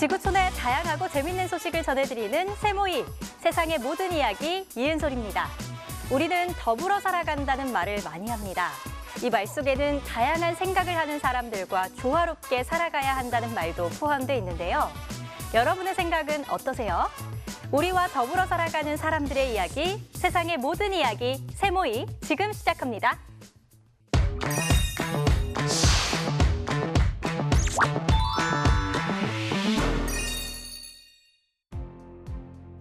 지구촌의 다양하고 재밌는 소식을 전해드리는 세모이, 세상의 모든 이야기 이은솔입니다. 우리는 더불어 살아간다는 말을 많이 합니다. 이 말 속에는 다양한 생각을 하는 사람들과 조화롭게 살아가야 한다는 말도 포함되어 있는데요. 여러분의 생각은 어떠세요? 우리와 더불어 살아가는 사람들의 이야기, 세상의 모든 이야기, 세모이 지금 시작합니다.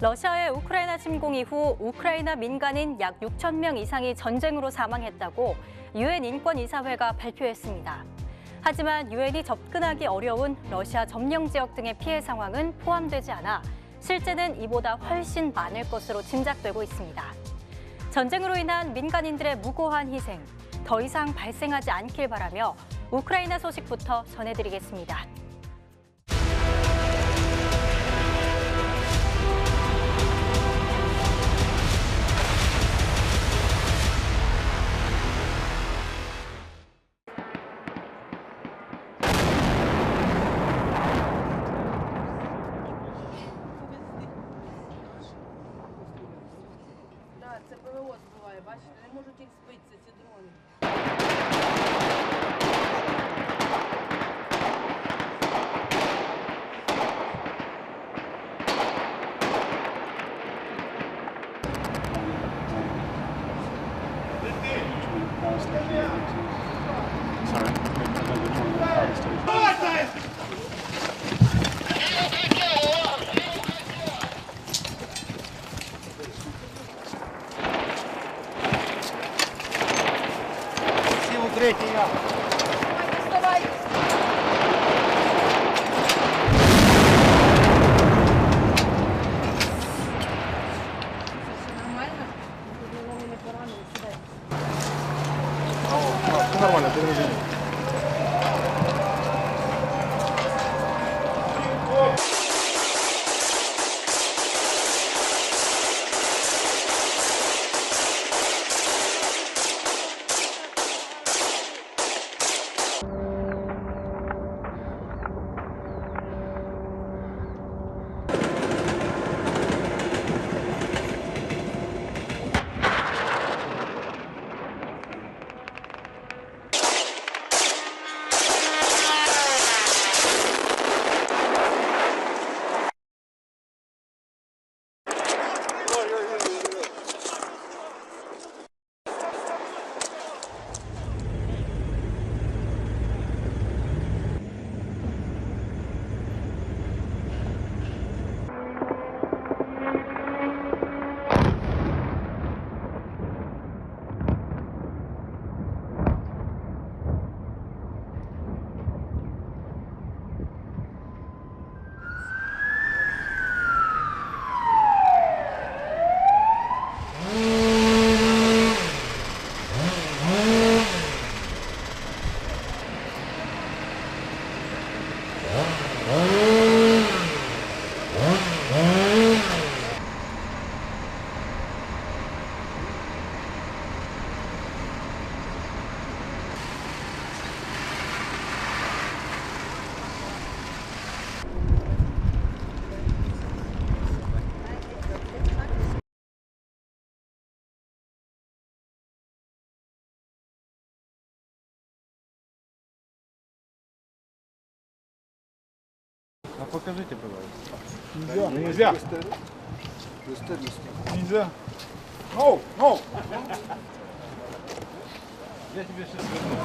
러시아의 우크라이나 침공 이후 우크라이나 민간인 약 6천 명 이상이 전쟁으로 사망했다고 유엔 인권이사회가 발표했습니다. 하지만 유엔이 접근하기 어려운 러시아 점령 지역 등의 피해 상황은 포함되지 않아 실제는 이보다 훨씬 많을 것으로 짐작되고 있습니다. 전쟁으로 인한 민간인들의 무고한 희생, 더 이상 발생하지 않길 바라며 우크라이나 소식부터 전해드리겠습니다. Це ПВО збиває, бачите, не можуть їх збити, ці дрони. Вставайте! Все нормально? Голову не поранили, сідайте. Все нормально, ты не А покажите, пожалуйста. Нельзя. Нельзя. No, no. Я тебе сейчас верну.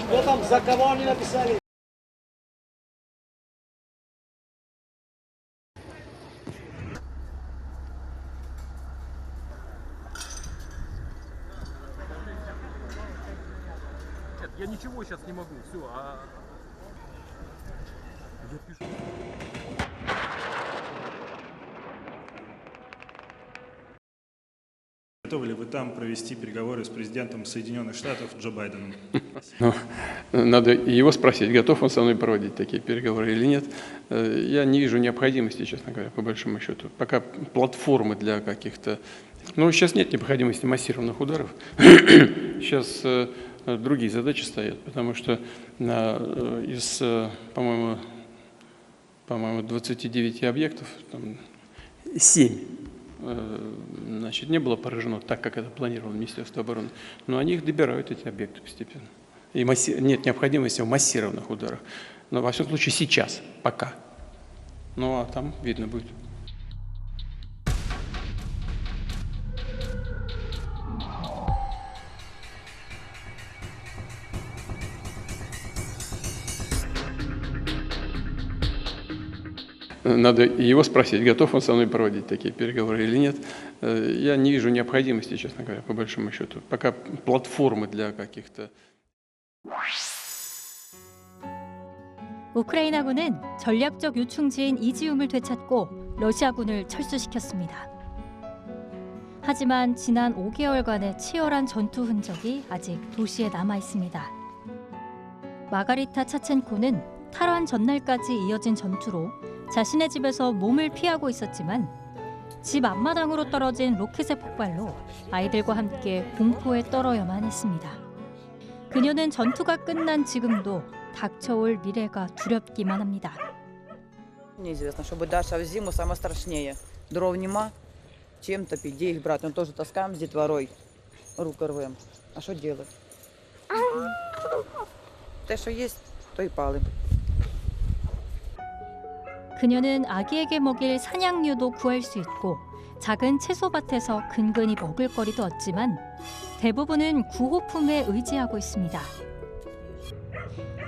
Что там, за кого они написали? Нет, я ничего сейчас не могу, все, я пишу. Готовы ли вы там провести переговоры с президентом Соединенных Штатов Джо Байденом? Ну, надо его спросить, готов он со мной проводить такие переговоры или нет. Я не вижу необходимости, честно говоря, по большому счету. Пока платформы для каких-то... Ну, сейчас нет необходимости массированных ударов. Сейчас другие задачи стоят, потому что из, по-моему, по-моему, 29 объектов, там 7 значит, не было поражено так, как это планировало Министерство обороны. Но они их добирают, эти объекты, постепенно. И нет необходимости в массированных ударах. Но, во всяком случае, сейчас, пока. Ну, а там видно будет. Надо его спросить, готов он со мной проводить такие переговоры или нет. Я не вижу необходимости, честно говоря, по большому счету. Пока платформы для каких-то... 우크라이나군은 전략적 요충지인 이지움을 되찾고 러시아군을 철수시켰습니다. 하지만 지난 5개월간의 치열한 전투 흔적이 아직 도시에 남아 있습니다. 마가리타 차첸코는 탈환 전날까지 이어진 전투로 자신의 집에서 몸을 피하고 있었지만 집 앞마당으로 떨어진 로켓의 폭발로 아이들과 함께 공포에 떨어야만 했습니다. 그녀는 전투가 끝난 지금도 닥쳐올 미래가 두렵기만 합니다. Неизвестно, что будет дальше, а в зиму самое страшнее. Дров нема, чем топить, где их брать? Мы тоже таскаем с детворой, руку рвем. А что делать? Те, что есть, то и палим. 그녀는 아기에게 먹일 사냥류도 구할 수 있고 작은 채소밭에서 근근히 먹을거리도 얻지만 대부분은 구호품에 의지하고 있습니다.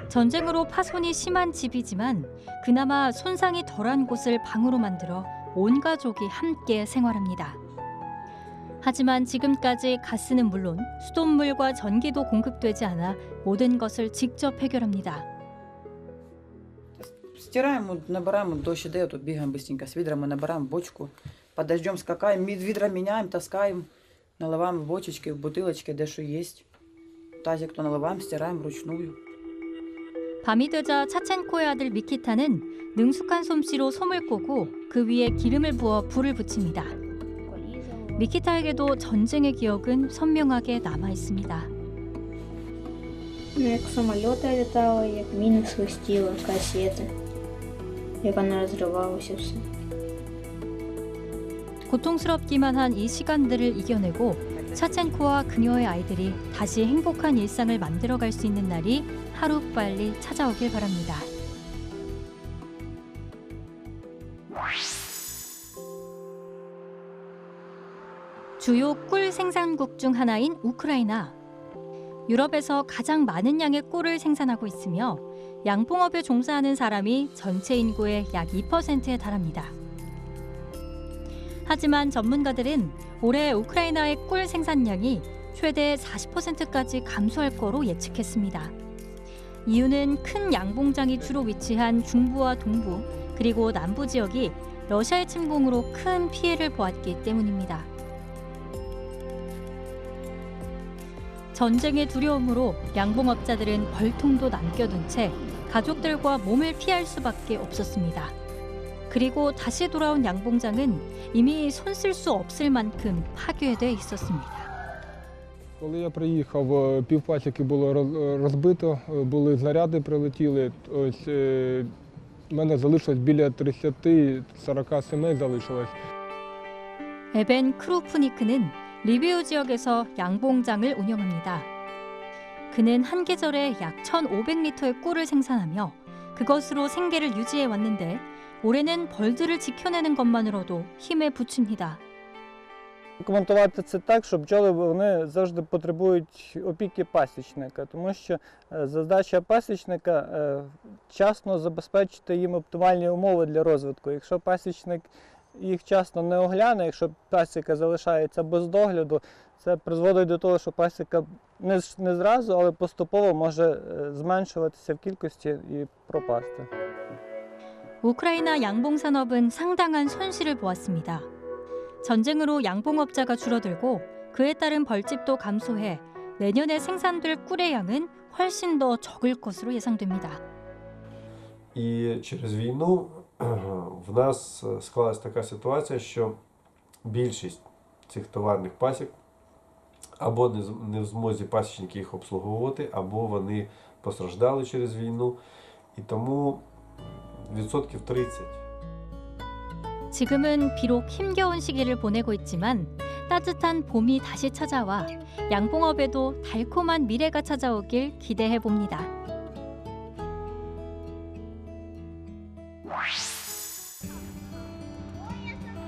전쟁으로 파손이 심한 집이지만 그나마 손상이 덜한 곳을 방으로 만들어 온 가족이 함께 생활합니다. 하지만 지금까지 가스는 물론 수돗물과 전기도 공급되지 않아 모든 것을 직접 해결합니다. Стираем, набираем, дождь идет, бегаем быстренько с ведром, мы набираем бочку, под дождем скакаем, ведра меняем, таскаем, наливаем в бочечки, в бутылочки, где что есть. Тазик то наливаем, стираем вручную. 밤이 되자 차첸코의 아들 미키타는 능숙한 솜씨로 솜을 꼬고 그 위에 기름을 부어 불을 붙입니다. 미키타에게도 전쟁의 기억은 선명하게 남아 있습니다. Як самоліти літали, як міни свистіли, касети, як вона розривалася все. 고통스럽기만 한 이 시간들을 이겨내고 차첸코와 그녀의 아이들이 다시 행복한 일상을 만들어갈 수 있는 날이 하루빨리 찾아오길 바랍니다. 주요 꿀 생산국 중 하나인 우크라이나. 유럽에서 가장 많은 양의 꿀을 생산하고 있으며 양봉업에 종사하는 사람이 전체 인구의 약 2%에 달합니다. 하지만 전문가들은 올해 우크라이나의 꿀 생산량이 최대 40%까지 감소할 거로 예측했습니다. 이유는 큰 양봉장이 주로 위치한 중부와 동부 그리고 남부 지역이 러시아의 침공으로 큰 피해를 보았기 때문입니다. 전쟁의 두려움으로 양봉업자들은 벌통도 남겨둔 채 가족들과 몸을 피할 수밖에 없었습니다. 그리고 다시 돌아온 양봉장은 이미 손 쓸 수 없을 만큼 파괴돼 있었습니다. Коли я приїхав, півпасіки було розбито, були знаряди прилетіли. Ось в мене залишилось біля 30-40 сімей залишилось. 에벤 크루프니크는 리비우 지역에서 양봉장을 운영합니다. 그는 한 계절에 약 1,500리터의 꿀을 생산하며 그것으로 생계를 유지해 왔는데 올해는 벌들을 지켜내는 것만으로도 힘에 부칩니다. Коментувати це так, що бджоли вони завжди потребують опіки пасічника, тому що задача пасічника вчасно забезпечити їм оптимальні умови для розвитку. Якщо пасічник їх вчасно не огляне, якщо пасіка залишається без догляду, це призводить до того, що пасіка не зразу, але поступово може зменшуватися в кількості і пропасти. 우크라이나 양봉 산업은 상당한 손실을 보았습니다. 전쟁으로 양봉업자가 줄어들고 그에 따른 벌집도 감소해 내년에 생산될 꿀의 양은 훨씬 더 적을 것으로 예상됩니다. І через війну в нас склалась така ситуація, що більшість цих товарних пасік або не в змозі пасічники їх обслуговувати, або вони постраждали через війну. І тому відсотків 30. 지금은 비록 힘겨운 시기를 보내고 있지만 따뜻한 봄이 다시 찾아와 양봉업에도 달콤한 미래가 찾아오길 기대해 봅니다.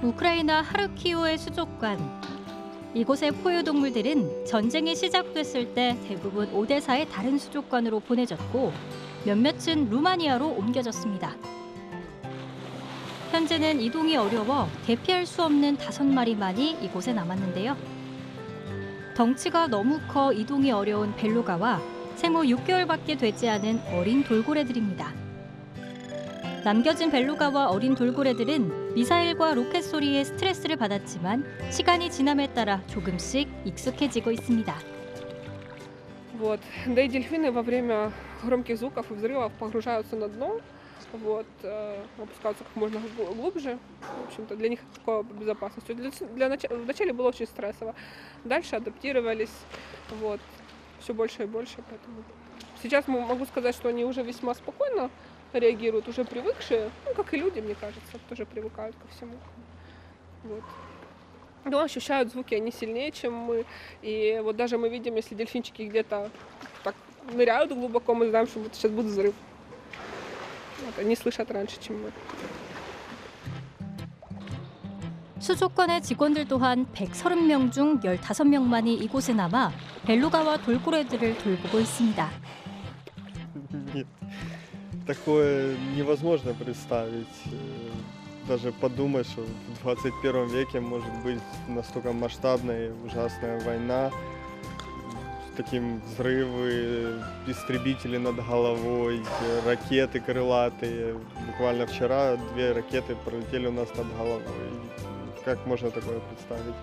우크라이나 하르키우의 수족관. 이곳의 포유동물들은 전쟁이 시작됐을 때 대부분 오데사의 다른 수족관으로 보내졌고 몇몇은 루마니아로 옮겨졌습니다. 현재는 이동이 어려워 대피할 수 없는 5마리만이 이곳에 남았는데요. 덩치가 너무 커 이동이 어려운 벨루가와 생후 6개월밖에 되지 않은 어린 돌고래들입니다. 남겨진 벨루가와 어린 돌고래들은 미사일과 로켓 소리에 스트레스를 받았지만 시간이 지남에 따라 조금씩 익숙해지고 있습니다. Вот. Да и дельфины во время громких звуков и взрывов погружаются на дно, вот, опускаются как можно глубже. В общем-то, для них такое безопасность. Вначале было очень стрессово, дальше адаптировались, вот, все больше и больше. Поэтому сейчас могу сказать, что они уже весьма спокойно реагируют, уже привыкшие, ну, как и люди, мне кажется, тоже привыкают ко всему. Вот. Но ощущают звуки они сильнее, чем мы. И вот даже мы видим, если дельфинчики где-то так ныряют глубоко, мы знаем, что вот сейчас будет взрыв. Вот, они слышат раньше, чем мы. 수족관의 직원들 또한 130명 중 15명만이 이곳에 남아 벨루가와 돌고래들을 돌보고 있습니다. Нет, такое невозможно представить. Даже подумать, что в 21 веке может быть настолько масштабная и ужасная война, таким взрывы, истребители над головой, ракеты крылатые. Буквально вчера 2 ракеты пролетели у нас над головой. Как можно такое представить?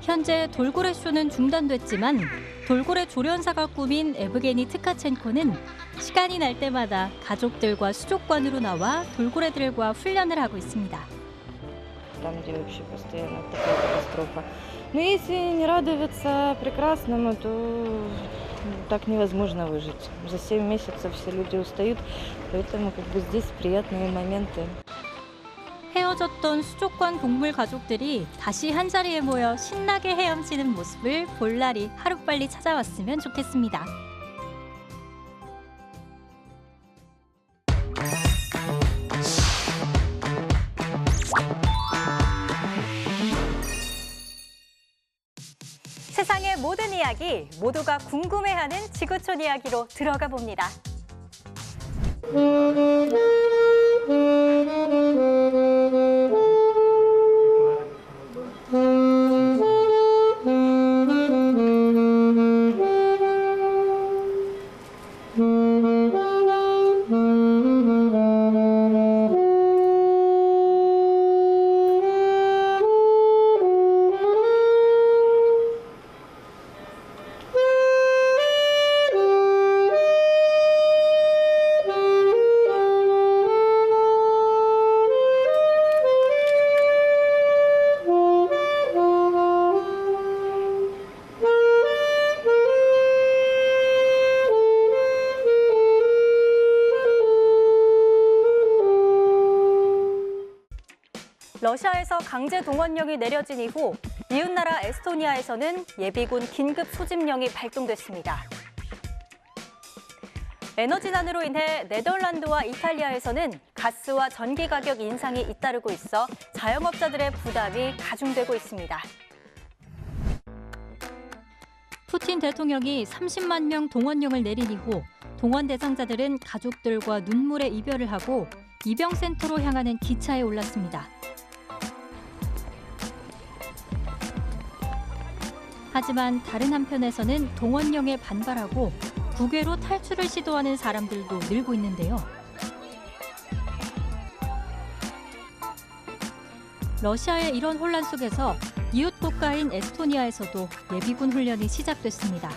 현재 돌고래 쇼는 중단됐지만 돌고래 조련사가 꾸민 에브게니 트카첸코는 시간이 날 때마다 가족들과 수족관으로 나와 돌고래들과 훈련을 하고 있습니다. Там, где вообще постоянно такая катастрофа. Но если не радоваться прекрасному, то так невозможно выжить. За 7 месяцев все люди устают, поэтому как бы здесь приятные моменты. 헤어졌던 수족관 동물 가족들이 다시 한자리에 모여 신나게 헤엄치는 모습을 볼 날이 하루빨리 찾아왔으면 좋겠습니다. 세상의 모든 이야기, 모두가 궁금해하는 지구촌 이야기로 들어가 봅니다. 러시아에서 강제 동원령이 내려진 이후 이웃나라 에스토니아에서는 예비군 긴급 소집령이 발동됐습니다. 에너지난으로 인해 네덜란드와 이탈리아에서는 가스와 전기 가격 인상이 잇따르고 있어 자영업자들의 부담이 가중되고 있습니다. 푸틴 대통령이 30만 명 동원령을 내린 이후 동원 대상자들은 가족들과 눈물의 이별을 하고 입영센터로 향하는 기차에 올랐습니다. 하지만 다른 한편에서는 동원령에 반발하고 국외로 탈출을 시도하는 사람들도 늘고 있는데요. 러시아의 이런 혼란 속에서 이웃 국가인 에스토니아에서도 예비군 훈련이 시작됐습니다.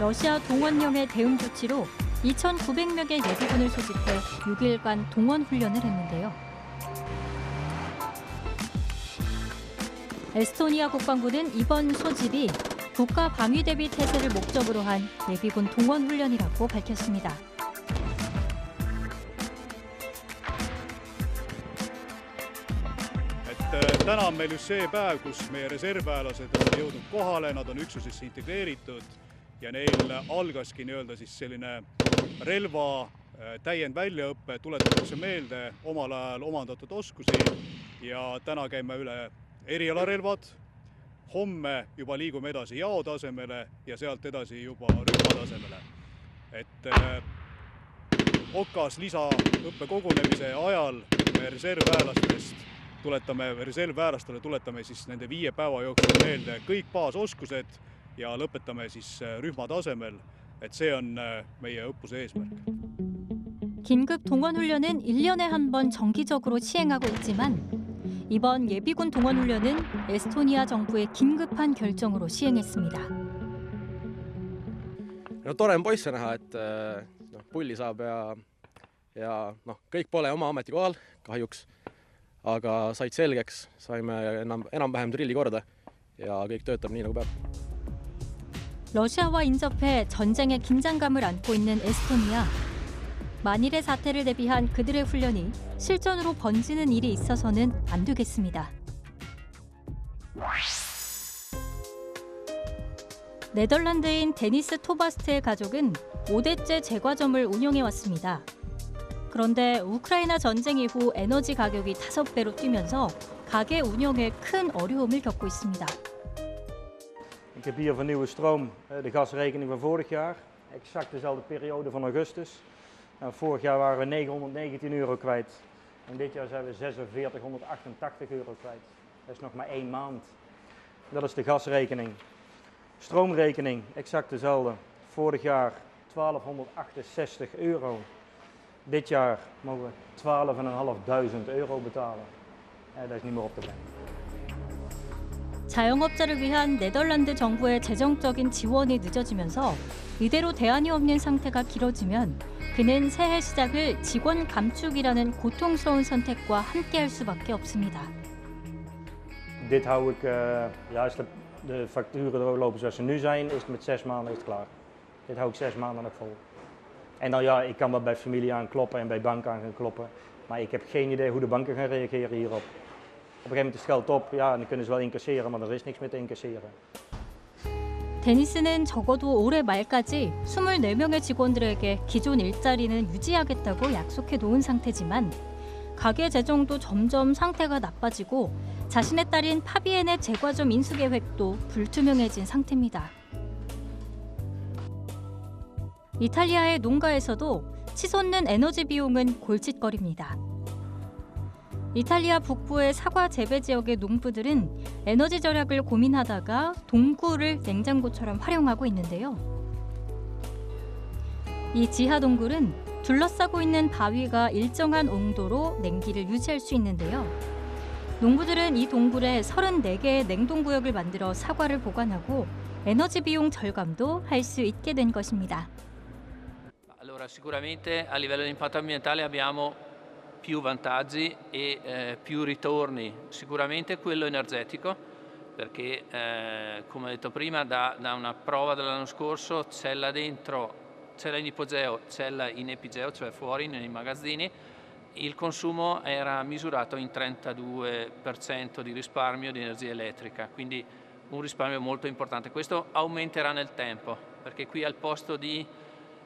러시아 동원령의 대응 조치로 2,900명의 예비군을 소집해 6일간 동원 훈련을 했는데요. 에스토니아 국방부는 이번 소집이 국가 방위 대비 태세를 목적으로 한 예비군 동원 훈련이라고 밝혔습니다. täna on meil just see päev, kus meie reservväelased on jõudnud kohale, nad on üksusesse integreeritud ja neil algaski nii-öelda siis selline relva täiendväljaõpe, tuletatakse meelde omal ajal omandatud oskusi ja täna käime üle erialarelvad. Homme juba liigume edasi jao tasemele ja sealt edasi juba rühma tasemele. Et Okas lisaõppekogunemise ajal me reservväelastele tuletame siis nende 5 päeva jooksul meelde kõik baasoskused ja lõpetame siis rühma tasemel, et see on meie õppuse eesmärk. 긴급 동원 훈련은 1년에 한 번 정기적으로 시행하고 있지만 이번 예비군 동원 훈련은 에스토니아 정부의 긴급한 결정으로 시행했습니다. No tore on poisse näha, et pulli saab ja kõik pole oma ametikohal kahjuks, aga said selgeks, saime enam-vähem drilli korda ja kõik töötab nii nagu peab. 러시아와 인접해 전쟁의 긴장감을 안고 있는 에스토니아. 만일의 사태를 대비한 그들의 훈련이 실전으로 번지는 일이 있어서는 안 되겠습니다. 네덜란드인 데니스 토바스트의 가족은 5대째 제과점을 운영해왔습니다. 그런데 우크라이나 전쟁 이후 에너지 가격이 5배로 뛰면서 가게 운영에 큰 어려움을 겪고 있습니다. Ik heb hier van nieuwe stroom de gasrekening van vorig jaar, exact dezelfde periode van augustus. Vorig jaar waren we 919 euro kwijt en dit jaar zijn we 4688 euro kwijt. Dat is nog maar 1 maand. Dat is de gasrekening. Stroomrekening, exact dezelfde. Vorig jaar 1268 euro. Dit jaar mogen we 12.500 euro betalen. Dat is niet meer op te brengen. 자영업자를 위한 네덜란드 정부의 재정적인 지원이 늦어지면서 이대로 대안이 없는 상태가 길어지면 그는 새해 시작을 직원 감축이라는 고통스러운 선택과 함께할 수밖에 없습니다. Dit hou ik, als de facturen doorlopen zoals ze nu zijn, is het met 6 maanden is het klaar. Dit hou ik 6 maanden nog vol. En dan ja, ik kan wel bij familie aankloppen en bij banken aan gaan kloppen, maar ik heb geen idee hoe de banken gaan reageren hierop. Op een gegeven moment is het geld op, ja, en dan kunnen ze wel incasseren, maar er is niks meer te incasseren. 데니스는 적어도 올해 말까지 24명의 직원들에게 기존 일자리는 유지하겠다고 약속해 놓은 상태지만 가게 재정도 점점 상태가 나빠지고 자신의 딸인 파비엔의 제과점 인수 계획도 불투명해진 상태입니다. 이탈리아의 농가에서도 치솟는 에너지 비용은 골칫거리입니다. 이탈리아 북부의 사과 재배 지역의 농부들은 에너지 절약을 고민하다가 동굴을 냉장고처럼 활용하고 있는데요. 이 지하 동굴은 둘러싸고 있는 바위가 일정한 온도로 냉기를 유지할 수 있는데요. 농부들은 이 동굴에 34개의 냉동구역을 만들어 사과를 보관하고 에너지 비용 절감도 할 수 있게 된 것입니다. Allora, sicuramente a livello di impatto ambientale abbiamo più vantaggi e più ritorni. Sicuramente quello energetico, perché come ho detto prima, da una prova dell'anno scorso, cella dentro, cella in ipogeo, cella in epigeo, cioè fuori nei magazzini, il consumo era misurato in 32% di risparmio di energia elettrica, quindi un risparmio molto importante. Questo aumenterà nel tempo, perché qui al posto di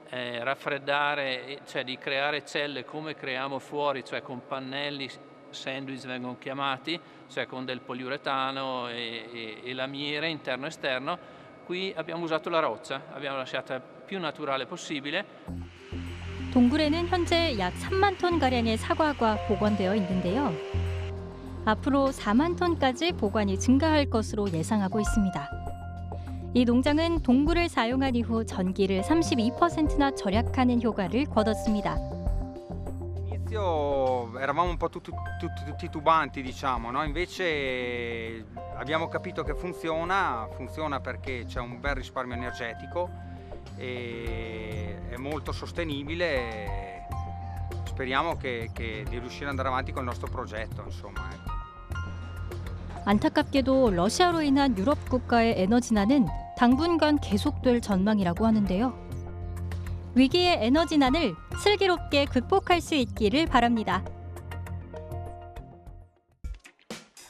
raffreddare, cioè di creare celle come creiamo fuori, cioè con pannelli sandwich vengono chiamati, cioè con del poliuretano e lamiere interno e esterno, qui abbiamo usato la roccia, abbiamo lasciata più naturale possibile. 동굴에는 현재 약 3만 톤가량의 사과가 보관되어 있는데요. 앞으로 4만 톤까지 보관이 증가할 것으로 예상하고 있습니다. 이 농장은 동굴을 사용한 이후 전기를 32%나 절약하는 효과를 거뒀습니다. All'inizio eravamo un po' tutti titubanti, diciamo, no? Invece abbiamo capito che funziona perché c'è un bel risparmio energetico e è molto sostenibile. Speriamo di riuscire ad andare avanti con il nostro progetto, insomma. 안타깝게도 러시아로 인한 유럽 국가의 에너지난은 당분간 계속될 전망이라고 하는데요. 위기의 에너지난을 슬기롭게 극복할 수 있기를 바랍니다.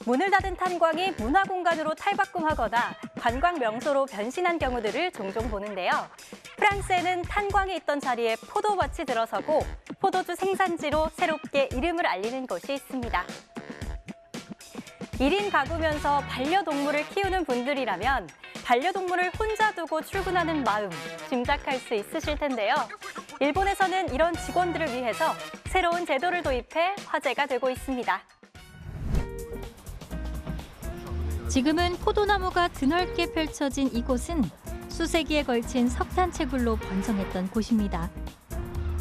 문을 닫은 탄광이 문화공간으로 탈바꿈하거나 관광 명소로 변신한 경우들을 종종 보는데요. 프랑스에는 탄광이 있던 자리에 포도밭이 들어서고 포도주 생산지로 새롭게 이름을 알리는 곳이 있습니다. 1인 가구면서 반려동물을 키우는 분들이라면 반려동물을 혼자 두고 출근하는 마음 짐작할 수 있으실 텐데요. 일본에서는 이런 직원들을 위해서 새로운 제도를 도입해 화제가 되고 있습니다. 지금은 포도나무가 드넓게 펼쳐진 이곳은 수세기에 걸친 석탄채굴로 번성했던 곳입니다.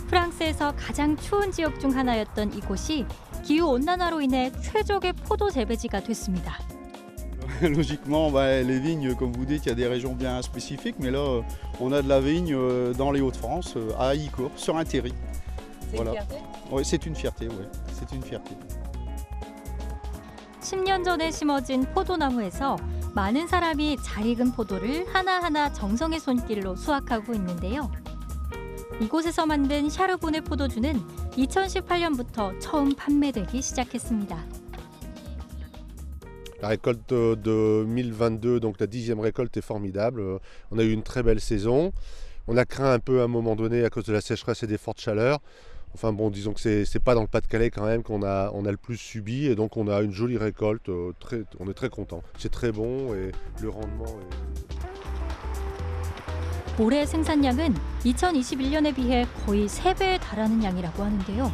프랑스에서 가장 추운 지역 중 하나였던 이곳이 기후온난화로 인해 최적의 포도 재배지가 됐습니다. Logiquement, les vignes, comme vous dites, il y a des régions bien spécifiques, mais là, on a de la vigne dans les Hauts-de-France, à Haïcourt, sur un terri. C'est une fierté? Oui, c'est une fierté, oui. C'est une fierté. 10년 전에 심어진 포도나무에서 많은 사람이 잘 익은 포도를 하나하나 정성의 손길로 수확하고 있는데요. 이곳에서 만든 샤르보네 포도주는 2018년부터 처음 판매되기 시작했습니다. La récolte 2022, donc la 10e récolte, est formidable. On a eu une très belle saison. On a craint un peu à un moment donné à cause de la sécheresse et des fortes chaleurs. Enfin bon, disons que c'est pas dans le Pas-de-Calais quand même qu'on a le plus subi et donc on a une jolie récolte. On est très content. C'est très bon et le rendement est... 올해 생산량은 2021년에 비해 거의 3배에 달하는 양이라고 하는데요.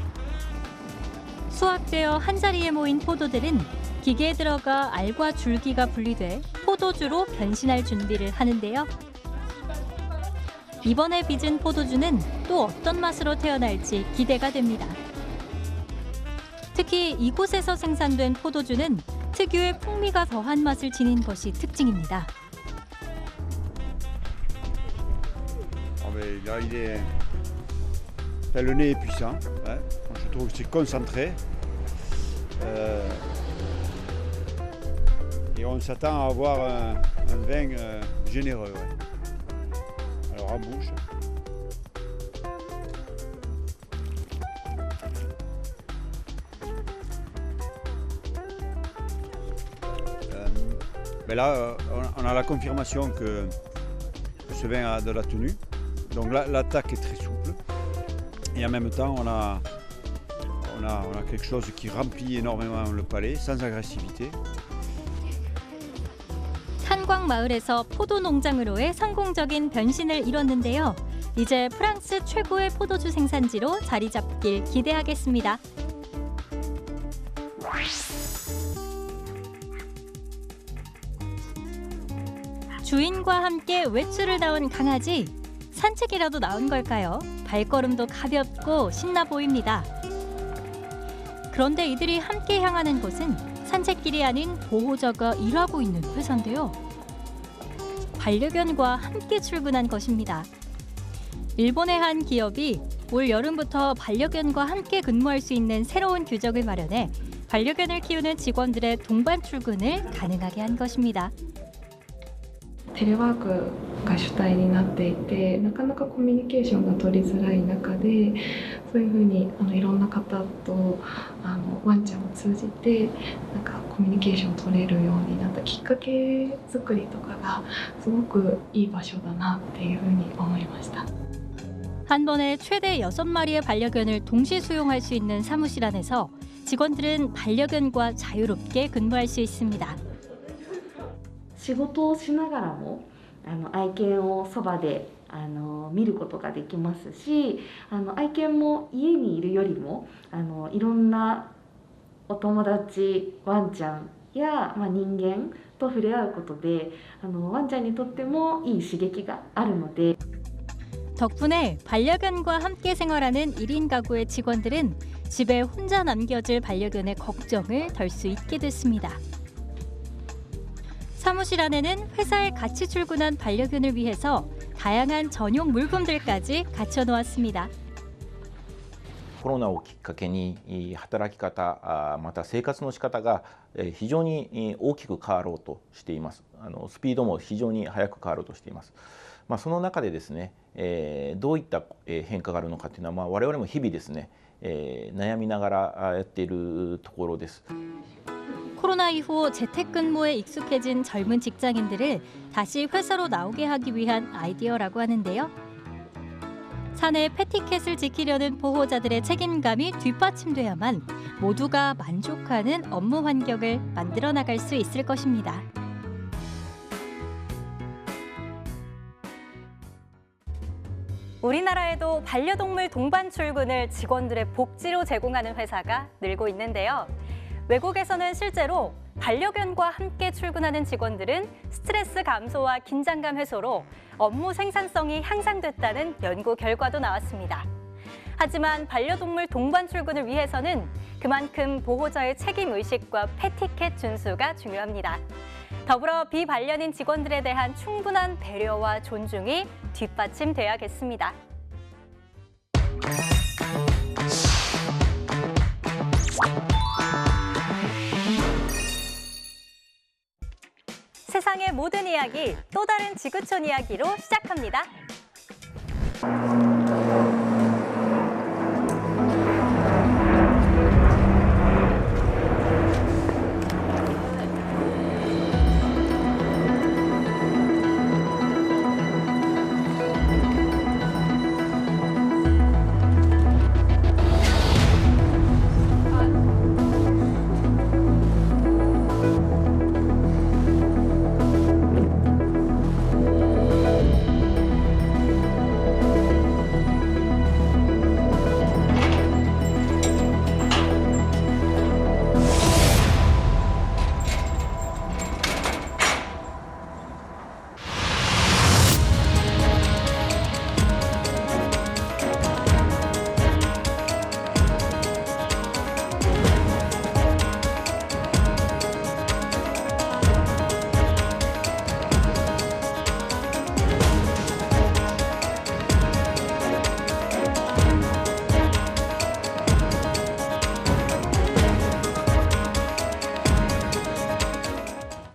수확되어 한자리에 모인 포도들은 기계에 들어가 알과 줄기가 분리돼 포도주로 변신할 준비를 하는데요. 이번에 빚은 포도주는 또 어떤 맛으로 태어날지 기대가 됩니다. 특히 이곳에서 생산된 포도주는 특유의 풍미가 더한 맛을 지닌 것이 특징입니다. Là, le nez est puissant. Hein. Je trouve que c'est concentré. Et on s'attend à avoir un vin généreux. Ouais. Alors en bouche. Ben là, on a la confirmation que ce vin a de la tenue. Donc l'attaque est très souple et en même temps on a quelque chose qui remplit énormément le palais sans agressivité. 탄광 마을에서 포도 농장으로의 성공적인 변신을 이뤘는데요. 이제 프랑스 최고의 포도주 생산지로 자리 잡길 기대하겠습니다. 주인과 함께 외출을 나온 강아지. 산책이라도 나온 걸까요? 발걸음도 가볍고 신나 보입니다. 그런데 이들이 함께 향하는 곳은 산책길이 아닌 보호자가 일하고 있는 회사인데요. 반려견과 함께 출근한 것입니다. 일본의 한 기업이 올 여름부터 반려견과 함께 근무할 수 있는 새로운 규정을 마련해 반려견을 키우는 직원들의 동반 출근을 가능하게 한 것입니다. テレワークが主体になっていて、なかなかコミュニケーションが取りづらい中で、そういうふうにいろんな方とワンちゃんを通じてなんかコミュニケーションを取れるようになったきっかけ作りとかがすごくいい場所だなっていうふうに思いました。 한 번에 최대 6마리의 반려견을 동시 수용할 수 있는 사무실 안에서 직원들은 반려견과 자유롭게 근무할 수 있습니다. 仕事をしながらも愛犬をそばで見ることができますし、愛犬も家にいるよりもいろんなお友達ワンちゃんや、人間と触れ合うことでワンちゃんにとってもいい刺激があるので 덕분에 반려견과 함께 생활하는 1인 가구의 직원들은 집에 혼자 남겨질 반려견의 걱정을 덜 수 있게 됐습니다. 사무실 안에는 회사에 같이 출근한 반려견을 위해서 다양한 전용 물품들까지 갖춰 놓았습니다. コロナをきっかけに働き方また生活の仕方が非常に大きく変わろうとしています。スピードも非常に速く変わろうとしています。その中でですね、どういった変化があるのかというのは我々も日々ですね、悩みながらやっているところです。 코로나 이후 재택근무에 익숙해진 젊은 직장인들을 다시 회사로 나오게 하기 위한 아이디어라고 하는데요. 사내 패티켓을 지키려는 보호자들의 책임감이 뒷받침돼야만 모두가 만족하는 업무 환경을 만들어 나갈 수 있을 것입니다. 우리나라에도 반려동물 동반 출근을 직원들의 복지로 제공하는 회사가 늘고 있는데요. 외국에서는 실제로 반려견과 함께 출근하는 직원들은 스트레스 감소와 긴장감 해소로 업무 생산성이 향상됐다는 연구 결과도 나왔습니다. 하지만 반려동물 동반 출근을 위해서는 그만큼 보호자의 책임의식과 패티켓 준수가 중요합니다. 더불어 비반려인 직원들에 대한 충분한 배려와 존중이 뒷받침돼야겠습니다. 세상의 모든 이야기, 또 다른 지구촌 이야기로 시작합니다.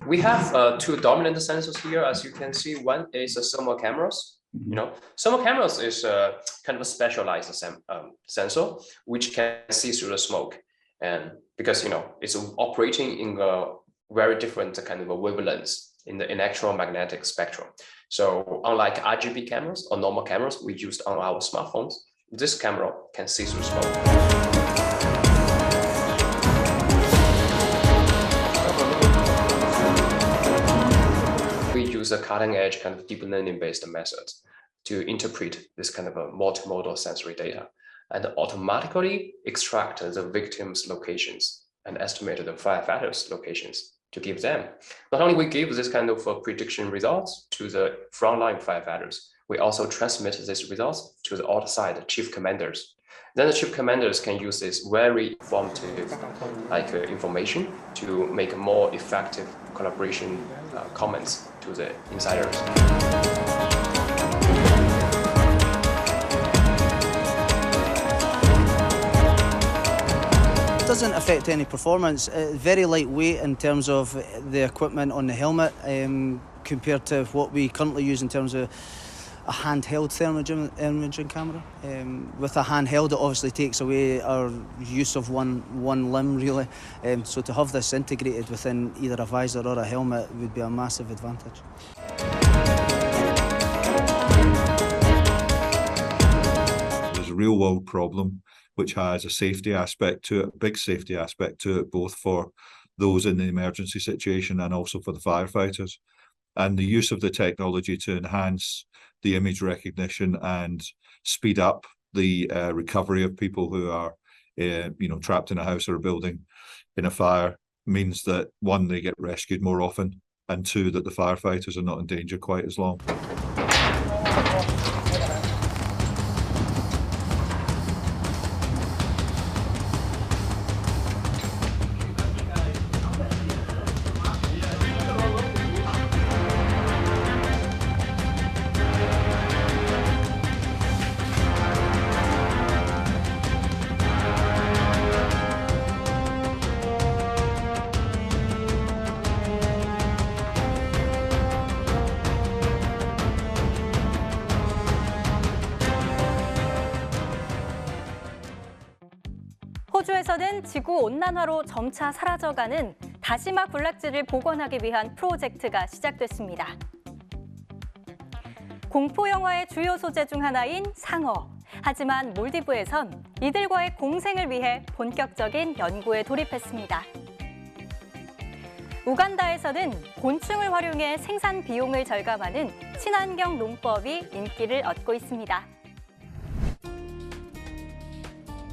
We have two dominant sensors here, as you can see. One is thermal cameras. Thermal cameras is kind of a specialized sensor which can see through the smoke, and because it's operating in a very different kind of a wavelengths in the electromagnetic spectrum. So unlike RGB cameras or normal cameras we used on our smartphones, this camera can see through smoke. We use a cutting-edge kind of deep learning-based methods to interpret this kind of a multimodal sensory data and automatically extract the victim's locations and estimate the firefighters' locations to give them. Not only we give this kind of prediction results to the frontline firefighters, we also transmit these results to the outside chief commanders. Then the chief commanders can use this very informative information to make a more effective collaboration comments to the insiders. It doesn't affect any performance. Very lightweight in terms of the equipment on the helmet compared to what we currently use in terms of a handheld thermal imaging camera. With a handheld, it obviously takes away our use of one limb, really. So to have this integrated within either a visor or a helmet would be a massive advantage. There's a real-world problem which has a safety aspect to it, a big safety aspect to it, both for those in the emergency situation and also for the firefighters. And the use of the technology to enhance the image recognition and speed up the recovery of people who are, trapped in a house or a building in a fire means that, one, they get rescued more often, and two, that the firefighters are not in danger quite as long. 호주에서는 지구 온난화로 점차 사라져가는 다시마 군락지를 복원하기 위한 프로젝트가 시작됐습니다. 공포 영화의 주요 소재 중 하나인 상어. 하지만 몰디브에선 이들과의 공생을 위해 본격적인 연구에 돌입했습니다. 우간다에서는 곤충을 활용해 생산 비용을 절감하는 친환경 농법이 인기를 얻고 있습니다.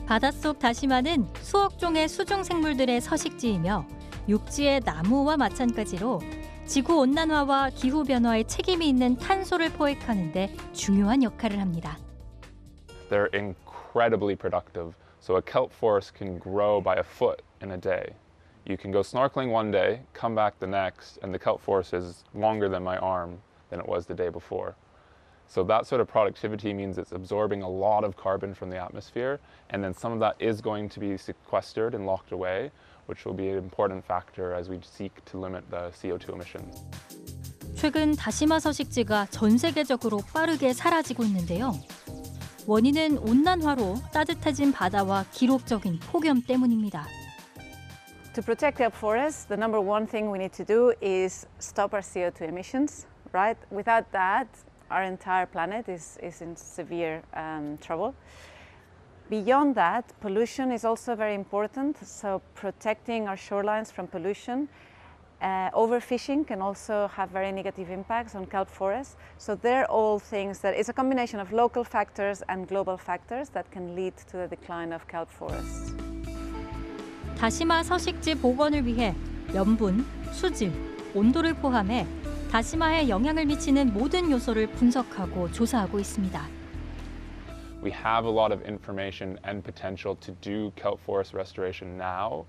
바닷속 다시마는 수억 종의 수중 생물들의 서식지이며 육지의 나무와 마찬가지로 지구온난화와 기후변화에 책임이 있는 탄소를 포획하는 데 중요한 역할을 합니다. They're incredibly productive. So a kelp forest can grow by a foot in a day. You can go snorkeling one day, come back the next, and the kelp forest is longer than my arm than it was the day before. So that sort of productivity means it's absorbing a lot of carbon from the atmosphere, and then some of that is going to be sequestered and locked away, which will be an important factor as we seek to limit the CO2 emissions. 최근 다시마 서식지가 전 세계적으로 빠르게 사라지고 있는데요. 원인은 온난화로 따뜻해진 바다와 기록적인 폭염 때문입니다. To protect kelp forests, the number one thing we need to do is stop our CO2 emissions, right? Without that, our entire planet is in severe trouble. Beyond that, pollution is also very important, so protecting our shorelines from pollution. Overfishing can also have very negative impacts on kelp forests. So they're all things that it's a combination of local factors and global factors that can lead to the decline of kelp forests. 다시마 서식지 복원을 위해 염분, 수질, 온도를 포함해 다시마에 영향을 미치는 모든 요소를 분석하고 조사하고 있습니다. We have a lot of information and potential to do kelp forest restoration now.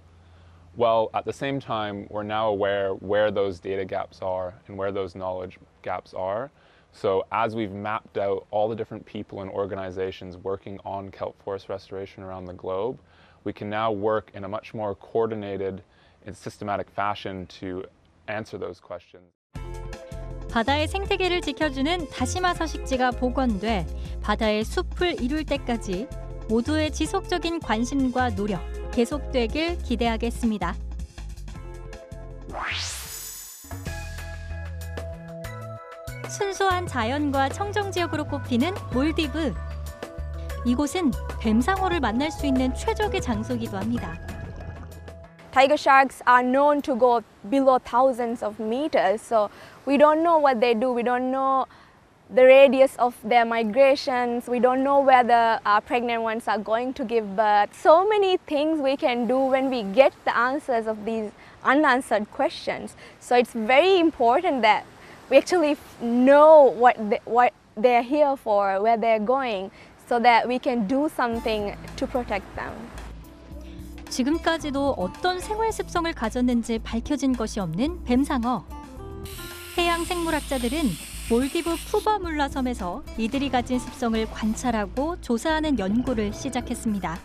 Well, at the same time, we're now aware where those data gaps are and where those knowledge gaps are. So as we've mapped out all the different people and organizations working on kelp forest restoration around the globe, we can now work in a much more coordinated and systematic fashion to answer those questions. 바다의 생태계를 지켜주는 다시마 서식지가 복원돼 바다의 숲을 이룰 때까지 모두의 지속적인 관심과 노력 계속되길 기대하겠습니다. 순수한 자연과 청정 지역으로 꼽히는 몰디브. 이곳은 뱀상어를 만날 수 있는 최적의 장소이기도 합니다. Tiger sharks are known to go below thousands of meters, so we don't know what they do. We don't know the radius of their migrations. We don't know where the pregnant ones are going to give birth. So many things we can do when we get the answers of these unanswered questions. So it's very important that we actually know what they're here for, where they're going, so that we can do something to protect them. 지금까지도 어떤 생활 습성을 가졌는지 밝혀진 것이 없는 뱀상어. 해양 생물학자들은 몰디브 쿠바물라 섬에서 이들이 가진 습성을 관찰하고 조사하는 연구를 시작했습니다.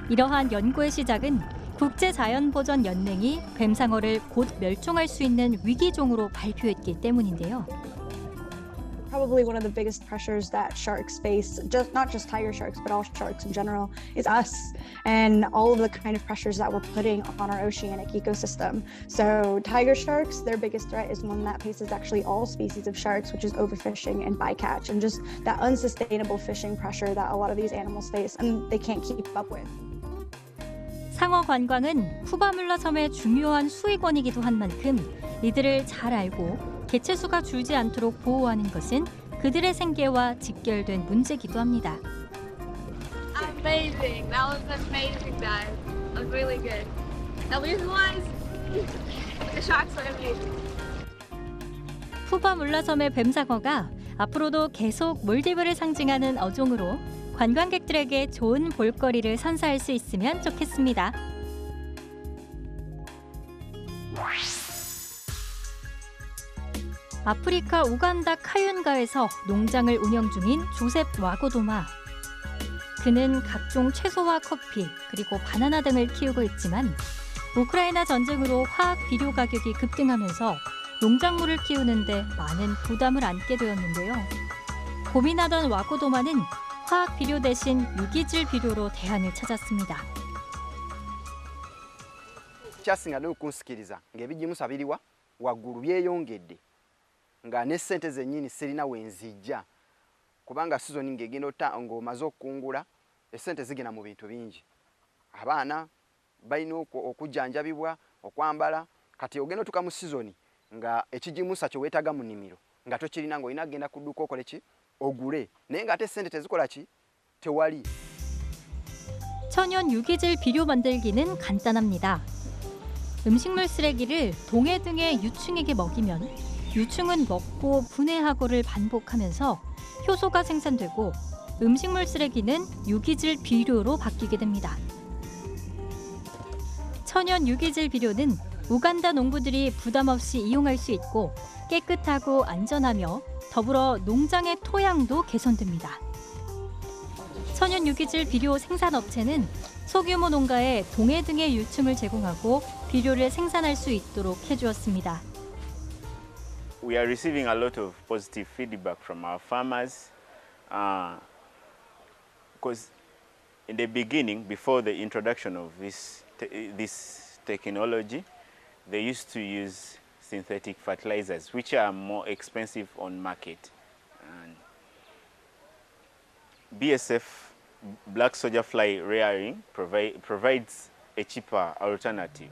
이러한 연구의 시작은 국제자연보전연맹이 뱀상어를 곧 멸종할 수 있는 위기종으로 발표했기 때문인데요. Probably one of the biggest pressures that sharks face, not just tiger sharks, but all sharks in general, is us and all of the kind of pressures that we're putting on our oceanic ecosystem. So tiger sharks, their biggest threat is one that faces actually all species of sharks, which is overfishing and bycatch, and just that unsustainable fishing pressure that a lot of these animals face and they can't keep up with. 상어 관광은 쿠바물라 섬의 중요한 수익원이기도 한 만큼 이들을 잘 알고 개체수가 줄지 않도록 보호하는 것은 그들의 생계와 직결된 문제이기도 합니다. Amazing! That was amazing, guys. That was really good. At least once, the sharks were amazing. 쿠바물라 섬의 뱀상어가 앞으로도 계속 몰디브를 상징하는 어종으로 관광객들에게 좋은 볼거리를 선사할 수 있으면 좋겠습니다. 아프리카 우간다 카윤가에서 농장을 운영 중인 조셉 와고도마. 그는 각종 채소와 커피, 그리고 바나나 등을 키우고 있지만 우크라이나 전쟁으로 화학 비료 가격이 급등하면서 농작물을 키우는데 많은 부담을 안게 되었는데요. 고민하던 와고도마는 화학 비료 대신 유기질 비료로 대안을 찾았습니다. ekyasinga n'okunsikiriza ng'ebigimusa biriwa waggulu byeyongedde nga ne ssente zennyini sirina wenzijja kubanga sizoni ng'egenda ng'omaze okukungula essente zigenda mu bintu bingi abaana balina okujjanjabibwa okwambala kati ogenda otuuka mu sizoni nga ekigimusa kye weetaaga mu nnimiro nga tokirina ng'olina kugenda ku dduuka okole ki ogule naye ng'ate essente tezikola ki tewali. 천연 유기질 비료 만들기는 간단합니다. 음식물 쓰레기를 동해 등의 유충에게 먹이면 유충은 먹고 분해하고를 반복하면서 효소가 생산되고 음식물 쓰레기는 유기질 비료로 바뀌게 됩니다. 천연 유기질 비료는 우간다 농부들이 부담 없이 이용할 수 있고 깨끗하고 안전하며 더불어 농장의 토양도 개선됩니다. 천연 유기질 비료 생산업체는 소규모 농가에 동해 등의 유충을 제공하고 비료를 생산할 수 있도록 해주었습니다. We are receiving a lot of positive feedback from our farmers because in the beginning, before the introduction of this technology, they used to use synthetic fertilizers, which are more expensive on market. And BSF, black soldier fly rearing, provides a cheaper alternative.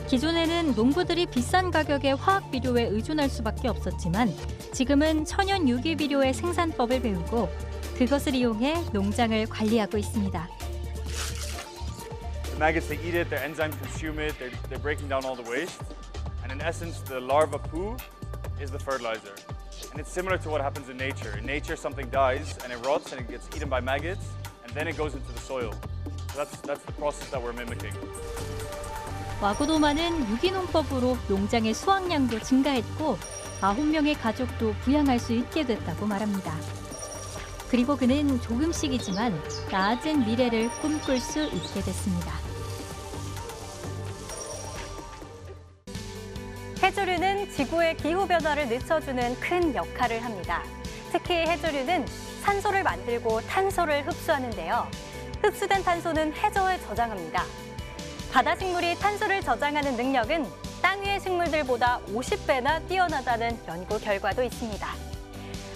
기존에는 농부들이 비싼 가격의 화학 비료에 의존할 수밖에 없었지만 지금은 천연 유기 비료의 생산법을 배우고 그것을 이용해 농장을 관리하고 있습니다. The maggots, they eat it, their enzymes consume it, they're breaking down all the waste. And in essence, the larva poo is the fertilizer. And it's similar to what happens in nature. In nature, something dies and it rots and it gets eaten by maggots, and then it goes into the soil. So that's the process that we're mimicking. 와구도마는 유기농법으로 농장의 수확량도 증가했고 9명의 가족도 부양할 수 있게 됐다고 말합니다. 그리고 그는 조금씩이지만 나아진 미래를 꿈꿀 수 있게 됐습니다. 해조류는 지구의 기후변화를 늦춰주는 큰 역할을 합니다. 특히 해조류는 산소를 만들고 탄소를 흡수하는데요. 흡수된 탄소는 해저에 저장합니다. 바다 식물이 탄소를 저장하는 능력은 땅 위의 식물들보다 50배나 뛰어나다는 연구 결과도 있습니다.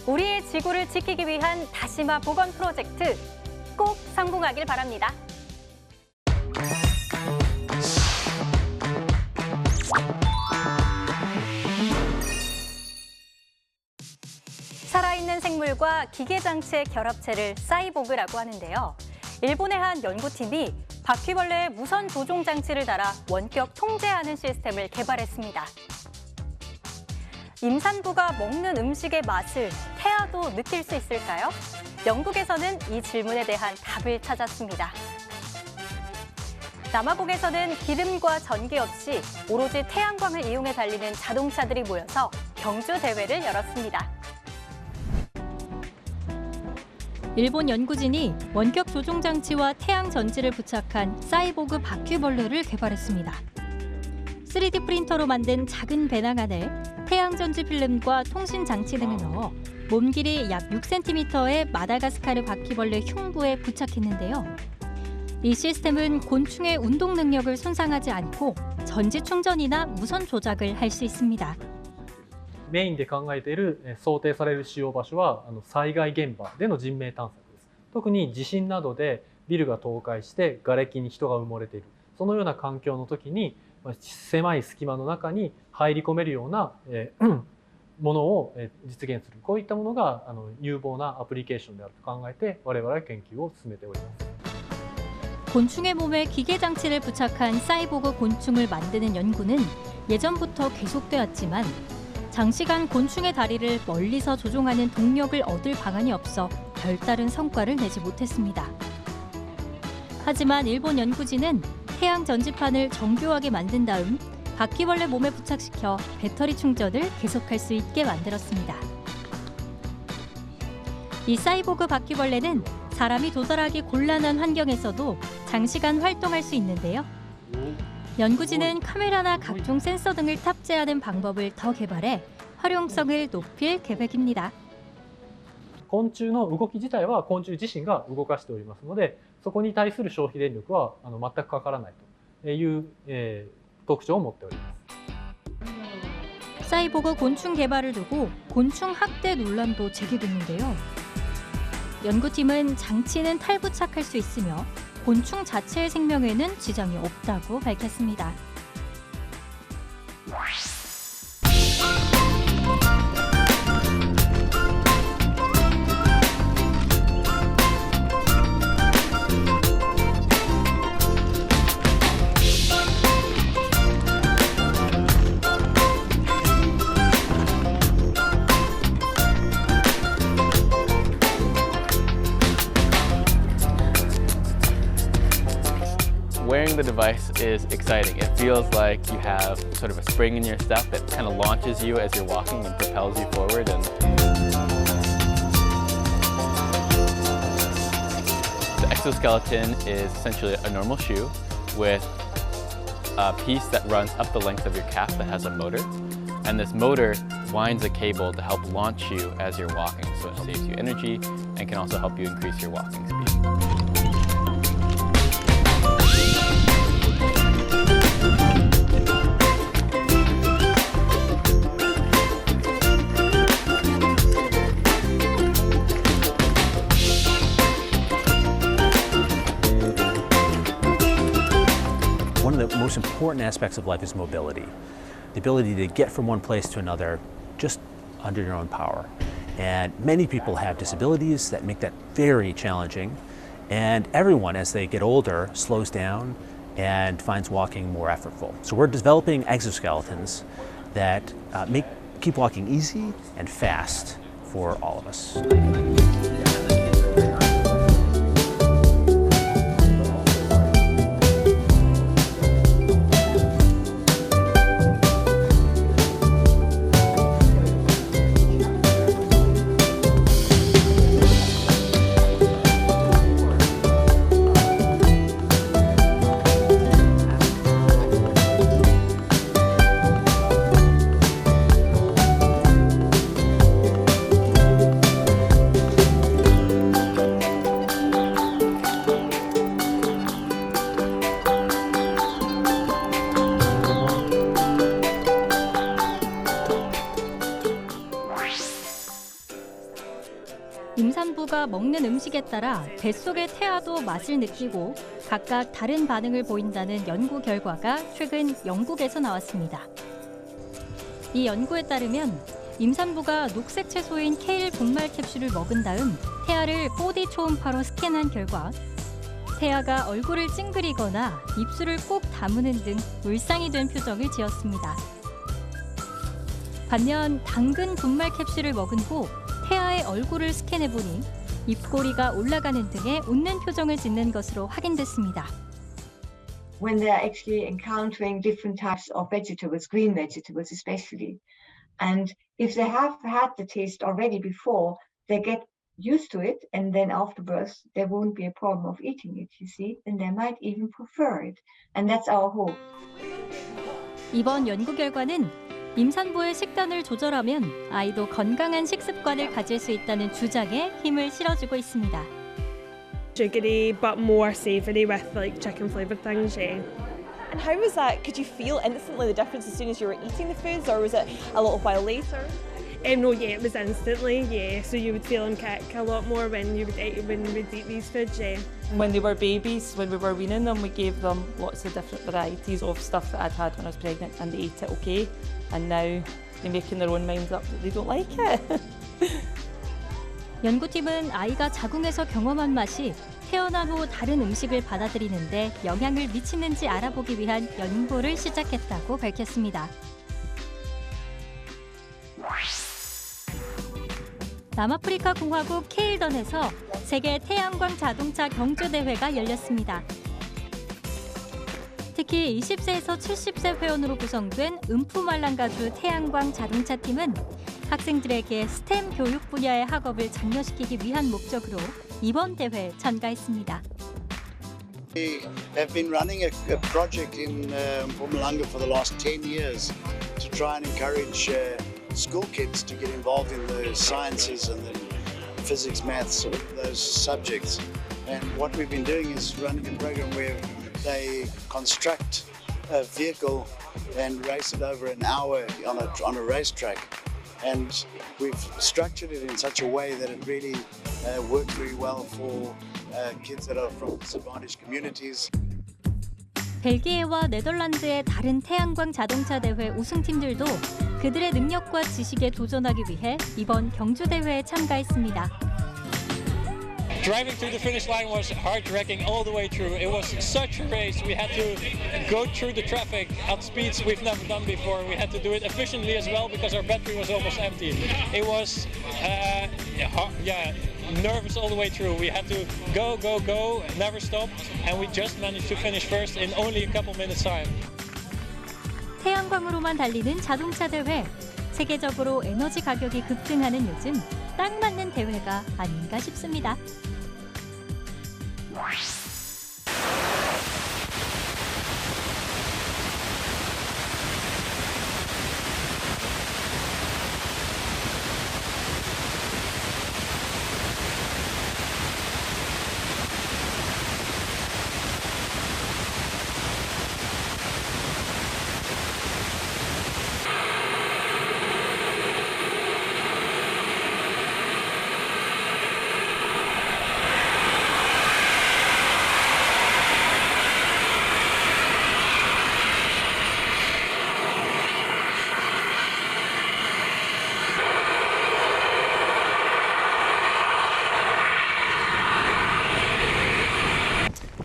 우리의 지구를 지키기 위한 다시마 복원 프로젝트 꼭 성공하길 바랍니다. 살아있는 생물과 기계장치의 결합체를 사이보그라고 하는데요. 일본의 한 연구팀이 바퀴벌레의 무선 조종 장치를 달아 원격 통제하는 시스템을 개발했습니다. 임산부가 먹는 음식의 맛을 태아도 느낄 수 있을까요? 영국에서는 이 질문에 대한 답을 찾았습니다. 남아공에서는 기름과 전기 없이 오로지 태양광을 이용해 달리는 자동차들이 모여서 경주 대회를 열었습니다. 일본 연구진이 원격 조종 장치와 태양 전지를 부착한 사이보그 바퀴벌레를 개발했습니다. 3D 프린터로 만든 작은 배낭 안에 태양 전지 필름과 통신 장치 등을 넣어 몸 길이 약 6cm의 마다가스카르 바퀴벌레 흉부에 부착했는데요. 이 시스템은 곤충의 운동 능력을 손상하지 않고 전지 충전이나 무선 조작을 할 수 있습니다. メインで考えている想定される使用場所は災害現場での人命探索です。特に地震などでビルが倒壊して瓦礫に人が埋もれている、そのような環境の時に狭い隙間の中に入り込めるようなものを実現する、こういったものが有望なアプリケーションであると考えて我々は研究を進めております。 곤충의 몸에 기계 장치를 부착한 사이보그 곤충을 만드는 연구는 예전부터 계속되었지만 장시간 곤충의 다리를 멀리서 조종하는 동력을 얻을 방안이 없어 별다른 성과를 내지 못했습니다. 하지만 일본 연구진은 태양 전지판을 정교하게 만든 다음 바퀴벌레 몸에 부착시켜 배터리 충전을 계속할 수 있게 만들었습니다. 이 사이보그 바퀴벌레는 사람이 도달하기 곤란한 환경에서도 장시간 활동할 수 있는데요. 연구진은 카메라나 각종 센서 등을 탑재하는 방법을 더 개발해 활용성을 높일 계획입니다. 昆虫の動き自体は昆虫自身が動かしておりますので、そこに対する消費電力は全くかからないと。いう特徴を持っております。 사이보그 곤충 개발을 두고 곤충 학대 논란도 제기됐는데요. 연구팀은 장치는 탈부착할 수 있으며 곤충 자체의 생명에는 지장이 없다고 밝혔습니다. Wearing the device is exciting. It feels like you have sort of a spring in your step that kind of launches you as you're walking and propels you forward. And the exoskeleton is essentially a normal shoe with a piece that runs up the length of your calf that has a motor. And this motor winds a cable to help launch you as you're walking. So it saves you energy and can also help you increase your walking speed. One of the most important aspects of life is mobility. The ability to get from one place to another just under your own power. And many people have disabilities that make that very challenging. And everyone, as they get older, slows down and finds walking more effortful. So we're developing exoskeletons that keep walking easy and fast for all of us. 임산부가 먹는 음식에 따라 뱃속의 태아도 맛을 느끼고 각각 다른 반응을 보인다는 연구 결과가 최근 영국에서 나왔습니다. 이 연구에 따르면 임산부가 녹색 채소인 케일 분말 캡슐을 먹은 다음 태아를 4D 초음파로 스캔한 결과 태아가 얼굴을 찡그리거나 입술을 꼭 다무는 등 울상이 된 표정을 지었습니다. 반면 당근 분말 캡슐을 먹은 후 태아의 얼굴을 스캔해보니 입꼬리가 올라가는 등의 웃는 표정을 짓는 것으로 확인됐습니다. When they are actually encountering different types of vegetables, green vegetables especially, and if they have had the taste already before, they get used to it, and then afterwards there won't be a problem of eating it, you see, and they might even prefer it, and that's our hope. 이번 연구 결과는 임산부의 식단을 조절하면 아이도 건강한 식습관을 가질 수 있다는 주장에 힘을 실어주고 있습니다. Sugary but more savoury with like chicken flavoured things, yeah. And how was that? Could you feel instantly the difference as soon as you were eating the foods, or was it a little while later? No, yeah, it was instantly, yeah. So you would feel them kick a lot more when you would eat these foods, yeah. When they were babies, when we were weaning them, we gave them lots of different varieties of stuff that I'd had when I was pregnant, and they ate it okay. And now they're making their own minds up that they don't like it. 연구팀은 아이가 자궁에서 경험한 맛이 태어난 후 다른 음식을 받아들이는데 영향을 미치는지 알아보기 위한 연구를 시작했다고 밝혔습니다. 남아프리카 공화국 케일던에서 세계 태양광 자동차 경주 대회가 열렸습니다. 특히 20세에서 70세 회원으로 구성된 음푸말랑가주 태양광 자동차 팀은 학생들에게 스템 교육 분야의 학업을 장려시키기 위한 목적으로 이번 대회에 참가했습니다. We have been running a project in Mpumalanga for the last 10 years to try and encourage school kids to get involved in the sciences and the physics, maths, those subjects. And what we've been doing is running a program where they construct a vehicle and race it over an hour on a racetrack. And we've structured it in such a way that it really works very well for kids that are from disadvantaged communities. 벨기에와 네덜란드의 다른 태양광 자동차 대회 우승팀들도 그들의 능력과 지식에 도전하기 위해 이번 경주 대회에 참가했습니다. Driving to the finish line was heart-wrecking all the way through. It was such a race. We had to go through the traffic at speeds we've never done before. We had to do it efficiently as well because our battery was almost empty. It was, nervous all the way through. We had to go, never stop, and we just managed to finish first in only a couple minutes time. 태양광으로만 달리는 자동차 대회. 세계적으로 에너지 가격이 급등하는 요즘 딱 맞는 대회가 아닌가 싶습니다.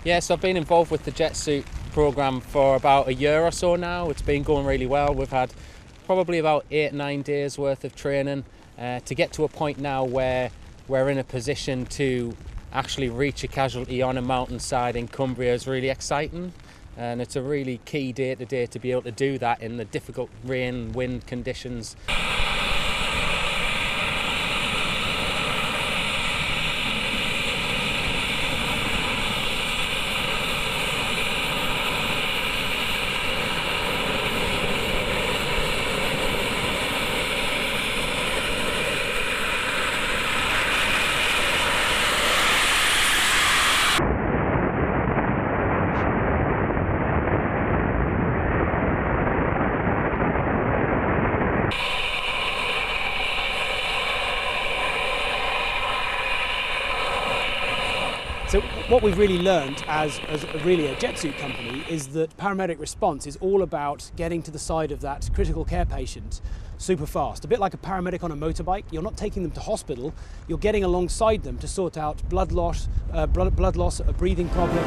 Yes, I've been involved with the JetSuit program for about a year or so now. It's been going really well. We've had probably about 8-9 days worth of training to get to a point now where we're in a position to actually reach a casualty on a mountainside in Cumbria is really exciting. And it's a really key day today to be able to do that in the difficult rain, wind conditions. So what we've really learned as really a JetSuit company is that paramedic response is all about getting to the side of that critical care patient super fast. A bit like a paramedic on a motorbike, you're not taking them to hospital, you're getting alongside them to sort out blood loss, a breathing problem.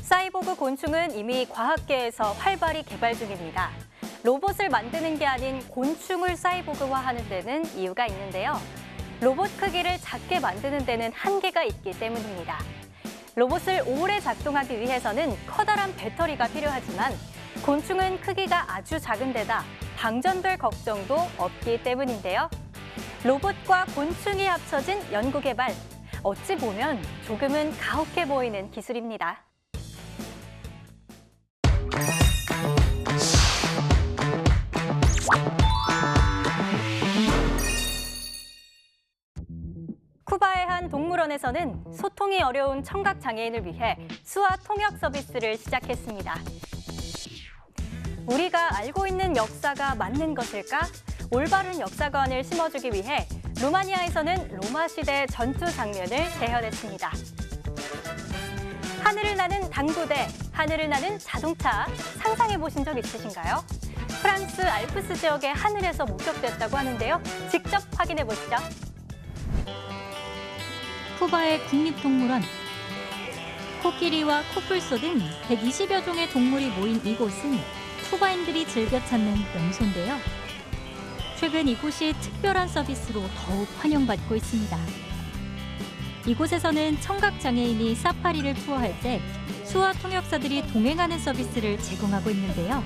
사이보그 곤충은 이미 과학계에서 활발히 개발 중입니다. 로봇을 만드는 게 아닌 곤충을 사이보그화하는 데는 이유가 있는데요. 로봇 크기를 작게 만드는 데는 한계가 있기 때문입니다. 로봇을 오래 작동하기 위해서는 커다란 배터리가 필요하지만 곤충은 크기가 아주 작은 데다 방전될 걱정도 없기 때문인데요. 로봇과 곤충이 합쳐진 연구개발. 어찌 보면 조금은 가혹해 보이는 기술입니다. 쿠바의 한 동물원에서는 소통이 어려운 청각장애인을 위해 수화 통역 서비스를 시작했습니다. 우리가 알고 있는 역사가 맞는 것일까? 올바른 역사관을 심어주기 위해 루마니아에서는 로마 시대 전투 장면을 재현했습니다. 하늘을 나는 당구대, 하늘을 나는 자동차 상상해 보신 적 있으신가요? 프랑스 알프스 지역의 하늘에서 목격됐다고 하는데요. 직접 확인해 보시죠. 쿠바의 국립동물원. 코끼리와 코뿔소 등 120여 종의 동물이 모인 이곳은 쿠바인들이 즐겨 찾는 명소인데요. 최근 이곳이 특별한 서비스로 더욱 환영받고 있습니다. 이곳에서는 청각장애인이 사파리를 투어할 때 수화 통역사들이 동행하는 서비스를 제공하고 있는데요.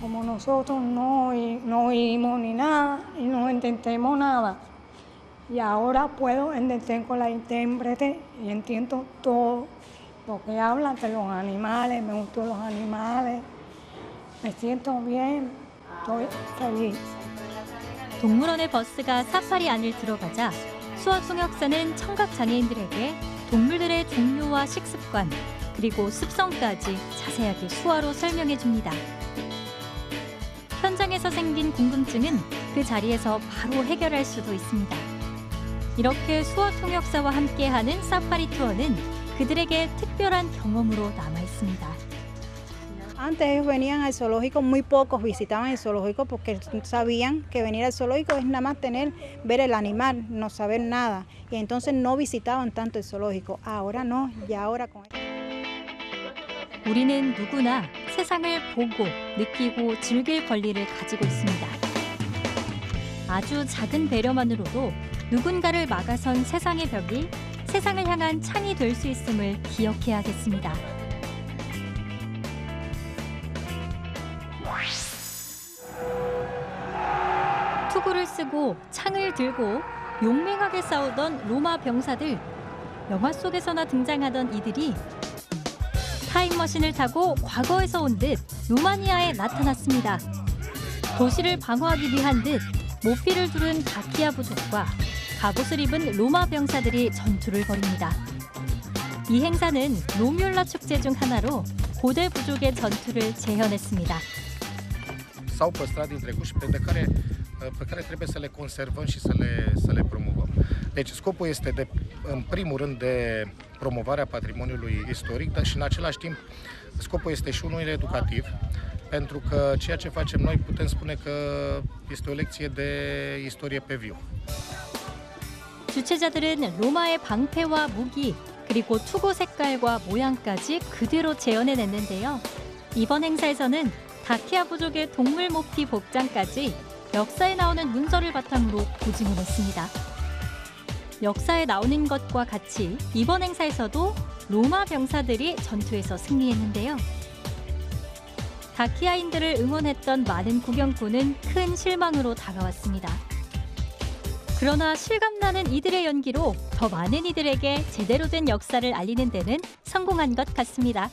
Como nosotros no oímos ni nada y no entendemos nada. Y ahora puedo entender con la intérprete y entiendo todo lo que hablan de los animales, me gustan los animales, me siento bien, estoy feliz. 동물원의 버스가 사파리 안을 들어가자 수화 통역사는 청각장애인들에게 동물들의 종류와 식습관, 그리고 습성까지 자세하게 수화로 설명해 줍니다. 현장에서 생긴 궁금증은 그 자리에서 바로 해결할 수도 있습니다. 이렇게 수화 통역사와 함께하는 사파리 투어는 그들에게 특별한 경험으로 남아 있습니다. Antes ellos venían al zoológico, muy pocos visitaban el zoológico porque sabían que venir al zoológico es nada más ver el animal, no saber nada. Y entonces no visitaban tanto el zoológico. Ahora no, ya ahora con 우리는 누구나 세상을 보고, 느끼고, 즐길 권리를 가지고 있습니다. 아주 작은 배려만으로도 누군가를 막아선 세상의 벽이 세상을 향한 창이 될 수 있음을 기억해야겠습니다. 투구를 쓰고 창을 들고 용맹하게 싸우던 로마 병사들. 영화 속에서나 등장하던 이들이 타임머신을 타고 과거에서 온 듯 루마니아에 나타났습니다. 도시를 방어하기 위한 듯 모피를 두른 다키아 부족과 갑옷을 입은 로마 병사들이 전투를 벌입니다. 이 행사는 로뮬라 축제 중 하나로 고대 부족의 전투를 재현했습니다. S-au păstrat din trecut și pe care trebuie să le conservăm și să le promovăm. Deci scopul este în primul rând de promovarea patrimoniului istoric, dar și în același timp scopul este și unul educativ, pentru că ceea ce facem noi putem spune că este o lecție de istorie pe viu. 주최자들은 로마의 방패와 무기, 그리고 투구 색깔과 모양까지 그대로 재현해냈는데요. 이번 행사에서는 다키아 부족의 동물 모피 복장까지 역사에 나오는 문서를 바탕으로 고증을 했습니다. 역사에 나오는 것과 같이 이번 행사에서도 로마 병사들이 전투에서 승리했는데요. 다키아인들을 응원했던 많은 구경꾼은 큰 실망으로 다가왔습니다. 그러나 실감나는 이들의 연기로 더 많은 이들에게 제대로 된 역사를 알리는 데는 성공한 것 같습니다.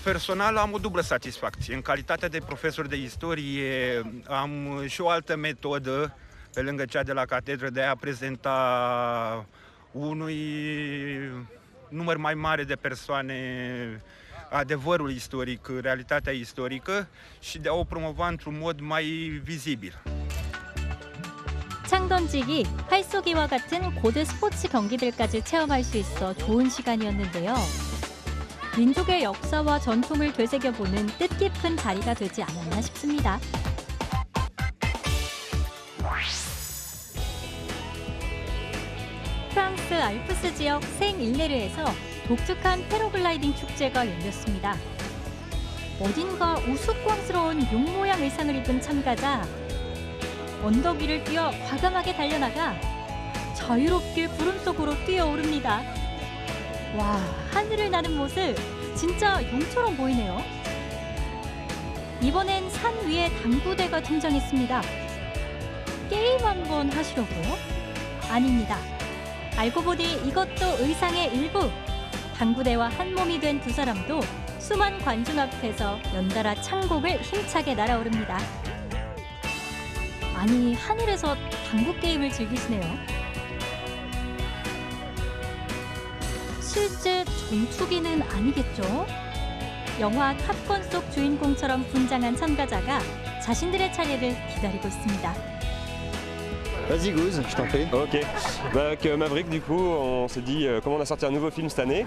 Personal am o dublă satisfacție. În calitate de profesor de istorie am și o altă metodă pe lângă cea de la catedră de a prezenta unui număr mai mare de persoane adevărul istoric, realitatea istorică și de a o promova într-un mod mai vizibil. 창 던지기, 활쏘기와 같은 고대 스포츠 경기들까지 체험할 수 있어 좋은 시간이었는데요. 민족의 역사와 전통을 되새겨보는 뜻깊은 자리가 되지 않았나 싶습니다. 프랑스 알프스 지역 생일레르에서 독특한 패러글라이딩 축제가 열렸습니다. 어딘가 우스꽝스러운 용 모양 의상을 입은 참가자. 언덕 위를 뛰어 과감하게 달려나가 자유롭게 구름 속으로 뛰어오릅니다. 와, 하늘을 나는 모습 진짜 용처럼 보이네요. 이번엔 산 위에 당구대가 등장했습니다. 게임 한번 하시려고요? 아닙니다. 알고 보니 이것도 의상의 일부. 당구대와 한 몸이 된 두 사람도 수많은 관중 앞에서 연달아 창곡을 힘차게 날아오릅니다. 아니, 하늘에서 당구 게임을 즐기시네요. 실제 전투기는 아니겠죠? 영화 탑건 속 주인공처럼 분장한 참가자가 자신들의 차례를 기다리고 있습니다. Vas-y Goose, je t'en prie. Ok. Avec Maverick, du coup, on s'est dit, comme on a sorti un nouveau film cette année,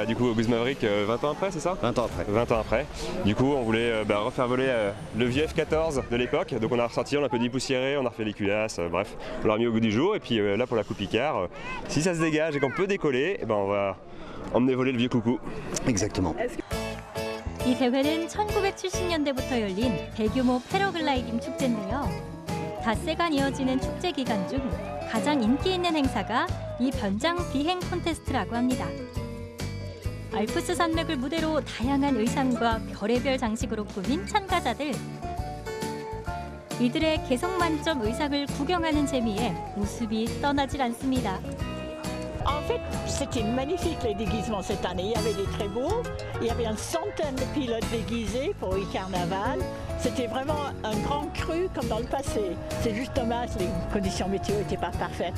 du coup, Goose Maverick, 20 ans après, c'est ça? 20 ans après. 20 ans après. Du coup, on voulait refaire voler le vieux F-14 de l'époque. Donc on a ressorti, on a un peu dépoussiéré, on a refait les culasses, bref, on l'a remis au goût du jour. Et puis là, pour la coupe Icare, si ça se dégage et qu'on peut décoller, on va emmener voler le vieux coucou. Exactement. 이 대회는 1970년대부터 열린 대규모 패러글라이딩 축제인데요. 닷새간 이어지는 축제 기간 중 가장 인기 있는 행사가 이 변장 비행 콘테스트라고 합니다. 알프스 산맥을 무대로 다양한 의상과 별의별 장식으로 꾸민 참가자들. 이들의 개성 만점 의상을 구경하는 재미에 웃음이 떠나질 않습니다. En fait, c'était magnifique les déguisements cette année. Il y avait des très beaux, il y avait une centaine de pilotes déguisés pour le carnaval. C'était vraiment un grand cru comme dans le passé. C'est juste dommage, les conditions météo n'étaient pas parfaites.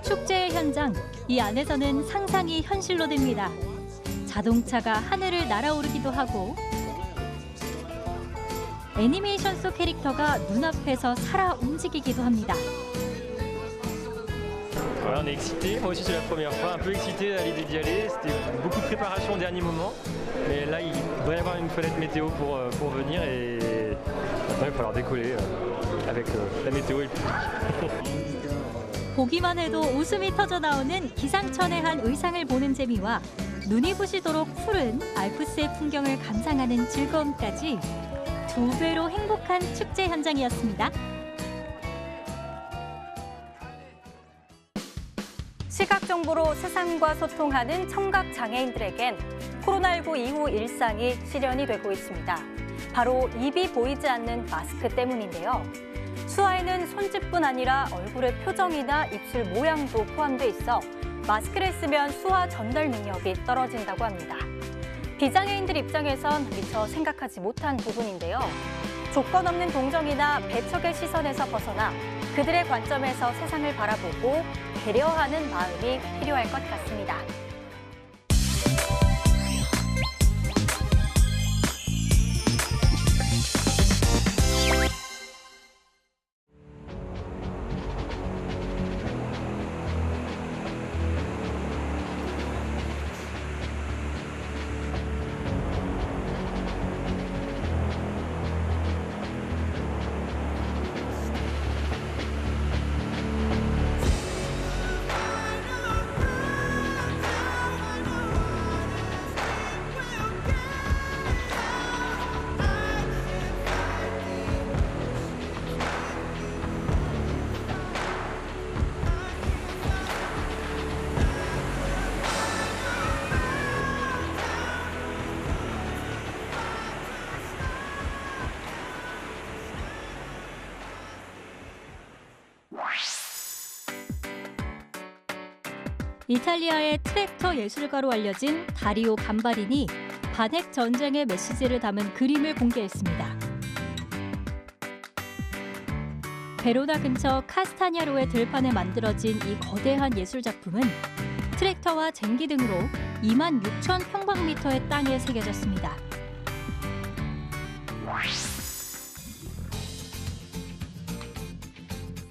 축제의 현장, 이 안에서는 상상이 현실로 됩니다. 자동차가 하늘을 날아오르기도 하고 애니메이션 속 캐릭터가 눈앞에서 살아 움직이기도 합니다. Voilà, on est excité. Moi aussi, c'est la première fois. Un peu excité à l'idée d'y aller. C'était beaucoup de préparation au dernier moment. Mais là, il devrait y avoir une fenêtre météo pour venir. Et maintenant, il va falloir décoller avec la météo et le public. 보기만 해도 웃음이 터져 나오는 기상천외한 의상을 보는 재미와 눈이 부시도록 푸른 알프스의 풍경을 감상하는 즐거움까지 2배로 행복한 축제 현장이었습니다. 시각 정보로 세상과 소통하는 청각 장애인들에겐 코로나19 이후 일상이 실현이 되고 있습니다. 바로 입이 보이지 않는 마스크 때문인데요. 수화에는 손짓뿐 아니라 얼굴의 표정이나 입술 모양도 포함돼 있어 마스크를 쓰면 수화 전달 능력이 떨어진다고 합니다. 비장애인들 입장에선 미처 생각하지 못한 부분인데요. 조건 없는 동정이나 배척의 시선에서 벗어나 그들의 관점에서 세상을 바라보고 배려하는 마음이 필요할 것 같습니다. 이탈리아의 트랙터 예술가로 알려진 다리오 감바리니 반핵 전쟁의 메시지를 담은 그림을 공개했습니다. 베로나 근처 카스타냐로의 들판에 만들어진 이 거대한 예술 작품은 트랙터와 쟁기 등으로 26,000평방미터의 땅에 새겨졌습니다.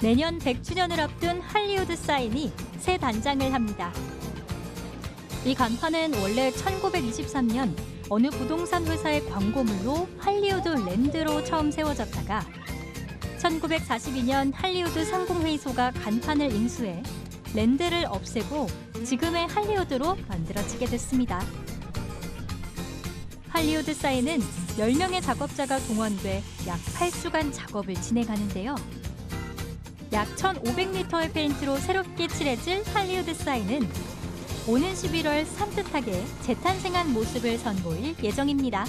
내년 100주년을 앞둔 할리우드 사인이 새 단장을 합니다. 이 간판은 원래 1923년 어느 부동산 회사의 광고물로 할리우드 랜드로 처음 세워졌다가 1942년 할리우드 상공회의소가 간판을 인수해 랜드를 없애고 지금의 할리우드로 만들어지게 됐습니다. 할리우드 사인은 10명의 작업자가 동원돼 약 8주간 작업을 진행하는데요. 약 1,500m의 페인트로 새롭게 칠해질 할리우드 사인은 오는 11월 산뜻하게 재탄생한 모습을 선보일 예정입니다.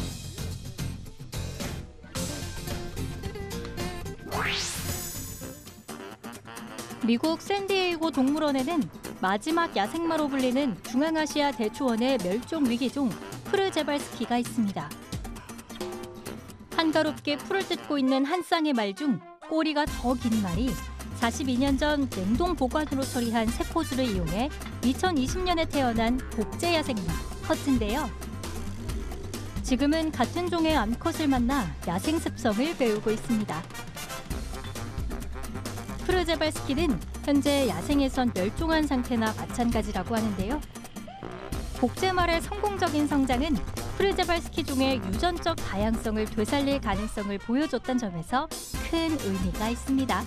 미국 샌디에이고 동물원에는 마지막 야생마로 불리는 중앙아시아 대초원의 멸종 위기종 프르제발스키가 있습니다. 한가롭게 풀을 뜯고 있는 한 쌍의 말 중 꼬리가 더 긴 말이 42년 전 냉동 보관으로 처리한 세포주를 이용해 2020년에 태어난 복제 야생마 커트인데요. 지금은 같은 종의 암컷을 만나 야생 습성을 배우고 있습니다. 프르제발스키는 현재 야생에선 멸종한 상태나 마찬가지라고 하는데요. 복제말의 성공적인 성장은 프르제발스키 종의 유전적 다양성을 되살릴 가능성을 보여줬다는 점에서 큰 의미가 있습니다.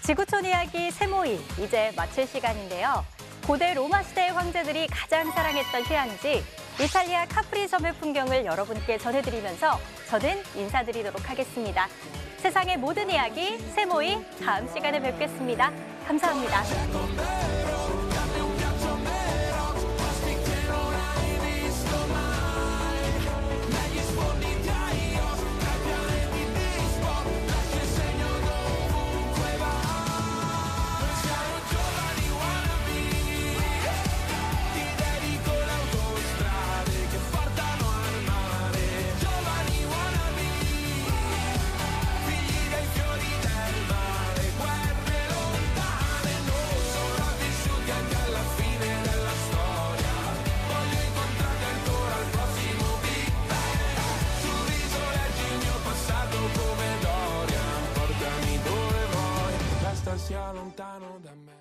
지구촌 이야기 세모이 이제 마칠 시간인데요. 고대 로마 시대의 황제들이 가장 사랑했던 휴양지 이탈리아 카프리 섬의 풍경을 여러분께 전해드리면서 저는 인사드리도록 하겠습니다. 세상의 모든 이야기 세모이 다음 시간에 뵙겠습니다. 감사합니다. sia lontano da me.